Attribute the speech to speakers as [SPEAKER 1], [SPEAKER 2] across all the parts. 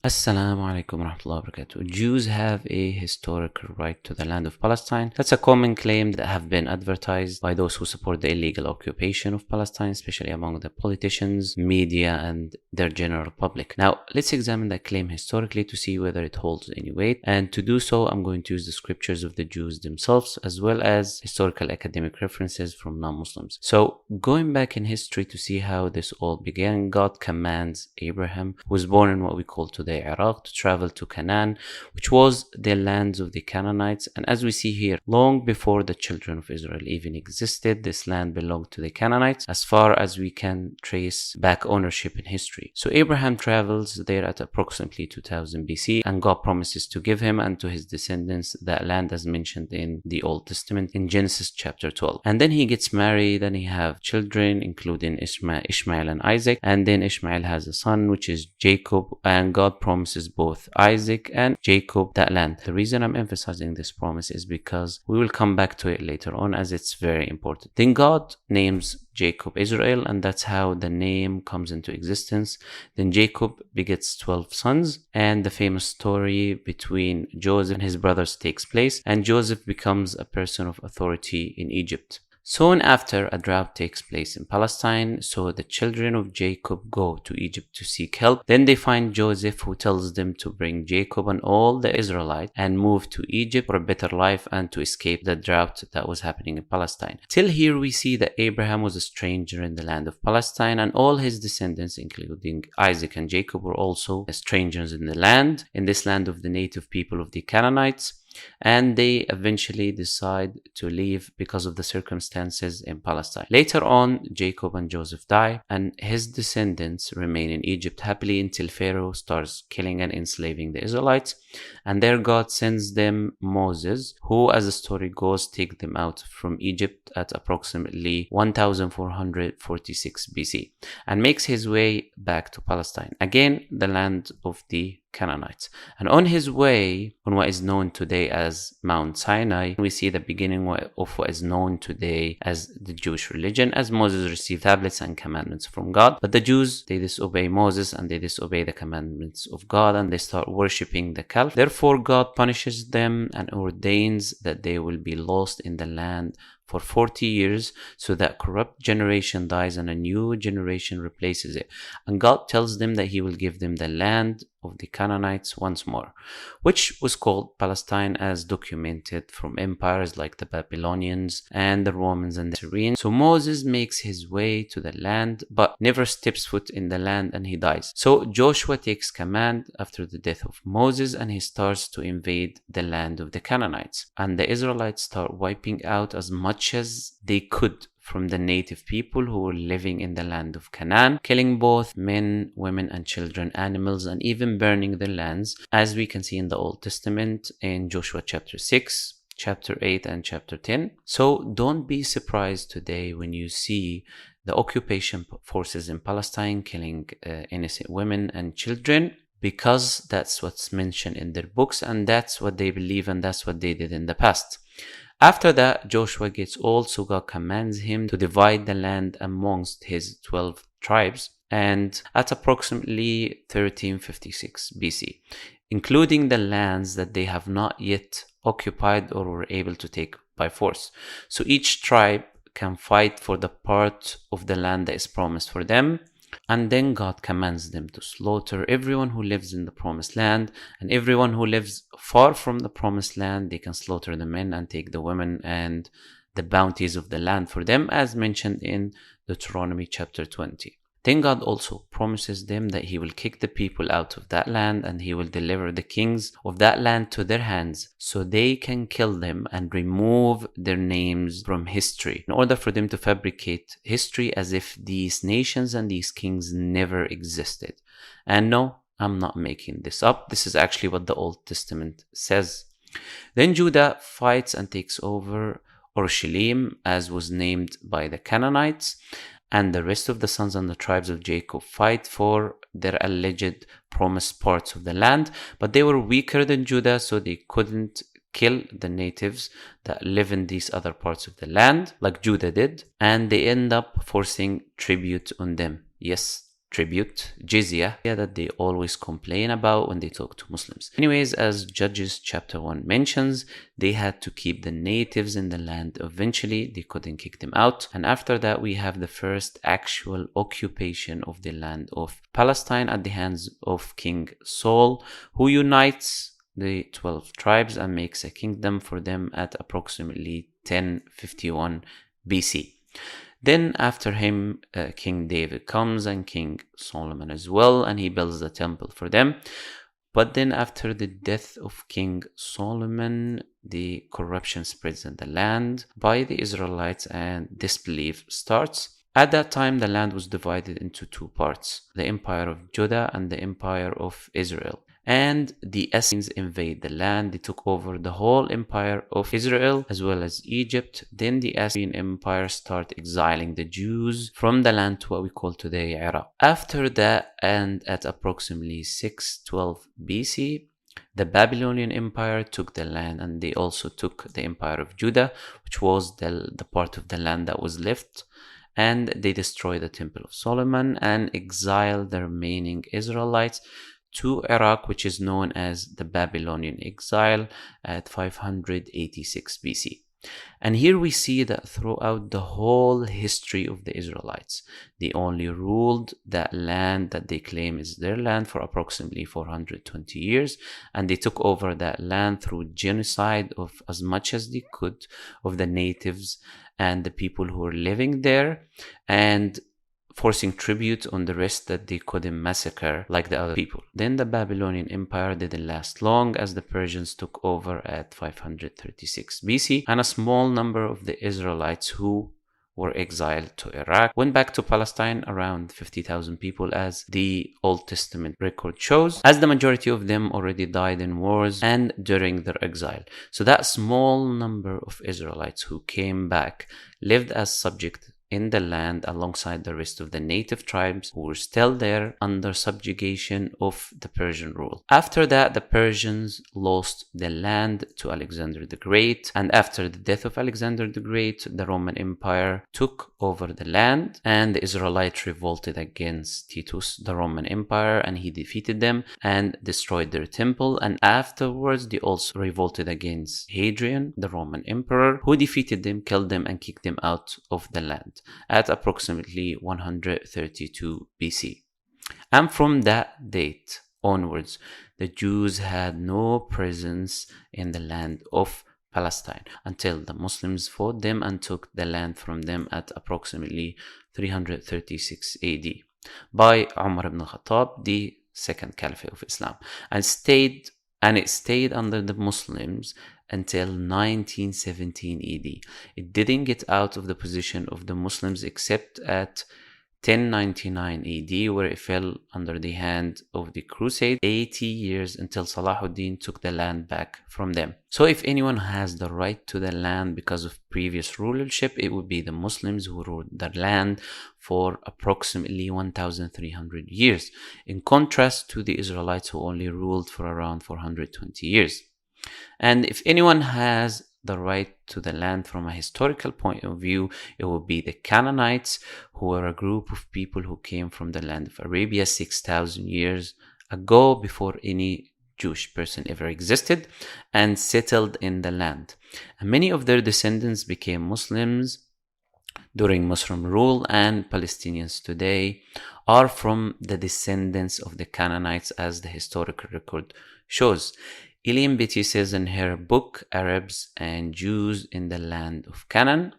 [SPEAKER 1] Assalamu alaikum warahmatullahi wabarakatuh. Jews have a historical right to the land of Palestine. That's a common claim that have been advertised by those who support the illegal occupation of Palestine, especially among the politicians, media, and their general public. Now, let's examine that claim historically to see whether it holds any weight. And to do so, I'm going to use the scriptures of the Jews themselves, as well as historical academic references from non-Muslims. So, going back in history to see how this all began, God commands Abraham, who was born in what we call today Iraq, to travel to Canaan, which was the lands of the Canaanites. And as we see here, long before the children of Israel even existed, this land belonged to the Canaanites, as far as we can trace back ownership in history. So Abraham travels there at approximately 2000 BC, and God promises to give him and to his descendants that land as mentioned in the Old Testament in Genesis chapter 12. And then he gets married and he have children, including Ishmael and Isaac. And then Ishmael has a son, which is Jacob, and God promises both Isaac and Jacob that land. The reason I'm emphasizing this promise is because we will come back to it later on, as it's very important. Then God names Jacob Israel, and that's how the name comes into existence. Then Jacob begets 12 sons, and the famous story between Joseph and his brothers takes place, and Joseph becomes a person of authority in Egypt. Soon after, a drought takes place in Palestine, so the children of Jacob go to Egypt to seek help. Then they find Joseph, who tells them to bring Jacob and all the Israelites and move to Egypt for a better life and to escape the drought that was happening in Palestine. Till here we see that Abraham was a stranger in the land of Palestine, and all his descendants, including Isaac and Jacob, were also strangers in this land of the native people of the Canaanites. And they eventually decide to leave because of the circumstances in Palestine. Later on, Jacob and Joseph die, and his descendants remain in Egypt happily until Pharaoh starts killing and enslaving the Israelites. And there God sends them Moses, who, as the story goes, take them out from Egypt at approximately 1446 BC and makes his way back to Palestine, again the land of the Canaanites. And on his way, on what is known today as Mount Sinai, we see the beginning of what is known today as the Jewish religion, as Moses received tablets and commandments from God. But the Jews, they disobey Moses and they disobey the commandments of God, and they start worshipping the calf. Therefore, God punishes them and ordains that they will be lost in the land for 40 years, so that corrupt generation dies and a new generation replaces it. And God tells them that he will give them the land of the Canaanites once more, which was called Palestine, as documented from empires like the Babylonians and the Romans and the Syrians. So Moses makes his way to the land, but never steps foot in the land, and he dies. So Joshua takes command after the death of Moses, and he starts to invade the land of the Canaanites. And the Israelites start wiping out as much as they could from the native people who were living in the land of Canaan, killing both men, women, and children, animals, and even burning their lands, as we can see in the Old Testament in Joshua chapter 6, chapter 8, and chapter 10. So don't be surprised today when you see the occupation forces in Palestine killing innocent women and children, because that's what's mentioned in their books, and that's what they believe, and that's what they did in the past. After that, Joshua gets old, so God commands him to divide the land amongst his 12 tribes, and at approximately 1356 BC, including the lands that they have not yet occupied or were able to take by force. So each tribe can fight for the part of the land that is promised for them. And then God commands them to slaughter everyone who lives in the promised land, and everyone who lives far from the promised land, they can slaughter the men and take the women and the bounties of the land for them, as mentioned in Deuteronomy chapter 20. Then God also promises them that he will kick the people out of that land, and he will deliver the kings of that land to their hands, so they can kill them and remove their names from history, in order for them to fabricate history as if these nations and these kings never existed. And no, I'm not making this up. This is actually what the Old Testament says. Then Judah fights and takes over Orushalim, as was named by the Canaanites, and the rest of the sons and the tribes of Jacob fight for their alleged promised parts of the land, but they were weaker than Judah, so they couldn't kill the natives that live in these other parts of the land like Judah did, and they end up forcing tribute on them. Yes, tribute, jizya, that they always complain about when they talk to Muslims. Anyways, as Judges chapter 1 mentions, they had to keep the natives in the land eventually. They couldn't kick them out. And after that, we have the first actual occupation of the land of Palestine at the hands of King Saul, who unites the 12 tribes and makes a kingdom for them at approximately 1051 BC. Then after him, King David comes and King Solomon as well, and he builds the temple for them. But then after the death of King Solomon, the corruption spreads in the land by the Israelites and disbelief starts. At that time, the land was divided into two parts, the Empire of Judah and the Empire of Israel. And the Assyrians invade the land. They took over the whole empire of Israel as well as Egypt. Then the Assyrian Empire started exiling the Jews from the land to what we call today Iraq. After that, and at approximately 612 BC, the Babylonian Empire took the land, and they also took the Empire of Judah, which was the part of the land that was left. And they destroyed the Temple of Solomon and exiled the remaining Israelites to Iraq, which is known as the Babylonian exile at 586 BC. And here we see that throughout the whole history of the Israelites, they only ruled that land that they claim is their land for approximately 420 years. And they took over that land through genocide of as much as they could of the natives and the people who were living there, and forcing tribute on the rest that they couldn't massacre like the other people. Then the Babylonian Empire didn't last long, as the Persians took over at 536 BC, and a small number of the Israelites who were exiled to Iraq went back to Palestine, around 50,000 people as the Old Testament record shows, as the majority of them already died in wars and during their exile. So that small number of Israelites who came back lived as subject in the land alongside the rest of the native tribes who were still there under subjugation of the Persian rule. After that, the Persians lost the land to Alexander the Great, and after the death of Alexander the Great, the Roman Empire took over the land, and the Israelites revolted against Titus, the Roman Empire, and he defeated them and destroyed their temple. And afterwards, they also revolted against Hadrian, the Roman Emperor, who defeated them, killed them, and kicked them out of the land at approximately 132 BC. And from that date onwards, the Jews had no presence in the land of Palestine until the Muslims fought them and took the land from them at approximately 336 AD by Umar ibn Khattab, the second Caliphate of Islam, and it stayed under the Muslims until 1917 AD. It didn't get out of the position of the Muslims except at 1099 AD, where it fell under the hand of the Crusade, 80 years until Salahuddin took the land back from them. So if anyone has the right to the land because of previous rulership, it would be the Muslims who ruled the land for approximately 1,300 years, in contrast to the Israelites who only ruled for around 420 years. And if anyone has the right to the land from a historical point of view, it would be the Canaanites, who were a group of people who came from the land of Arabia 6,000 years ago, before any Jewish person ever existed, and settled in the land. And many of their descendants became Muslims during Muslim rule, and Palestinians today are from the descendants of the Canaanites, as the historical record shows. Elaine Beatty says in her book, Arabs and Jews in the Land of Canaan,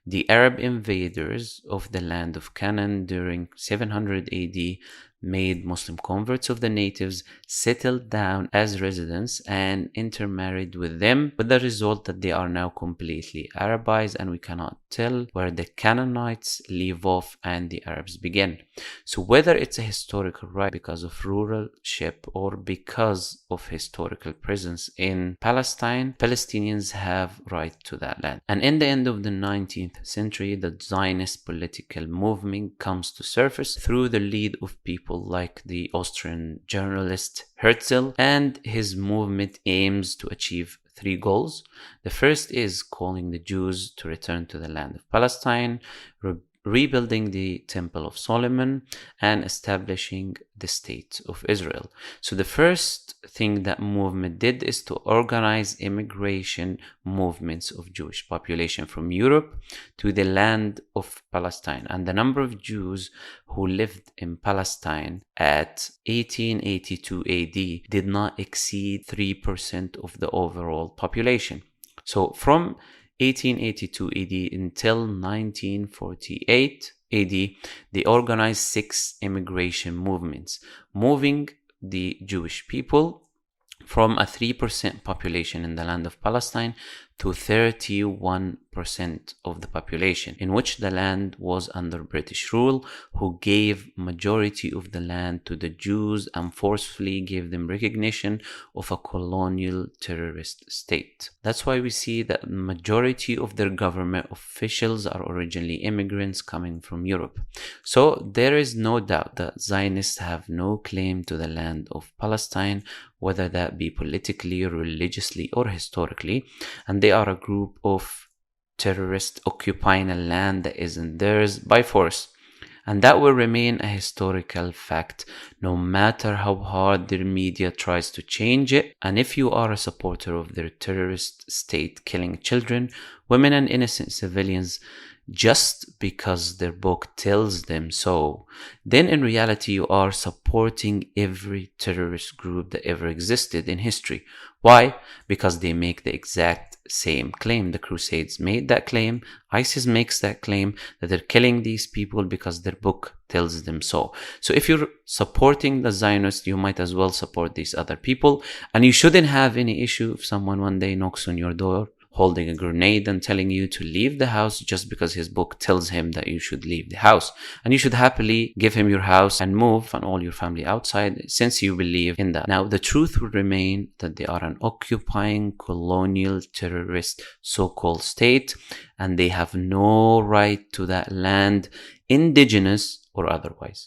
[SPEAKER 1] the Arab invaders of the land of Canaan during 700 AD made Muslim converts of the natives, settled down as residents, and intermarried with them, with the result that they are now completely Arabized, and we cannot tell where the Canaanites leave off and the Arabs begin. So whether it's a historical right because of ruralship or because of historical presence in Palestine, Palestinians have right to that land. And in the end of the 19th century, the Zionist political movement comes to surface through the lead of people like the Austrian journalist Herzl, and his movement aims to achieve three goals. The first is calling the Jews to return to the land of Palestine, rebuilding the Temple of Solomon, and establishing the State of Israel. So the first thing that movement did is to organize immigration movements of Jewish population from Europe to the land of Palestine. And the number of Jews who lived in Palestine at 1882 AD did not exceed 3% of the overall population. So from 1882 AD until 1948 AD, they organized 6 immigration movements, moving the Jewish people from a 3% population in the land of Palestine to 31% of the population, in which the land was under British rule, who gave majority of the land to the Jews and forcefully gave them recognition of a colonial terrorist state. That's why we see that majority of their government officials are originally immigrants coming from Europe. So there is no doubt that Zionists have no claim to the land of Palestine, whether that be politically, religiously, or historically, and they are a group of terrorists occupying a land that isn't theirs by force. And that will remain a historical fact, no matter how hard their media tries to change it. And if you are a supporter of their terrorist state killing children, women, and innocent civilians just because their book tells them so, then in reality you are supporting every terrorist group that ever existed in history. Why? Because they make the exact same claim. The Crusades made that claim. ISIS makes that claim, that they're killing these people because their book tells them so. So if you're supporting the Zionists, you might as well support these other people. And you shouldn't have any issue if someone one day knocks on your door holding a grenade and telling you to leave the house just because his book tells him that you should leave the house. And you should happily give him your house and move and all your family outside, since you believe in that. Now, the truth will remain that they are an occupying colonial terrorist so-called state, and they have no right to that land, indigenous or otherwise.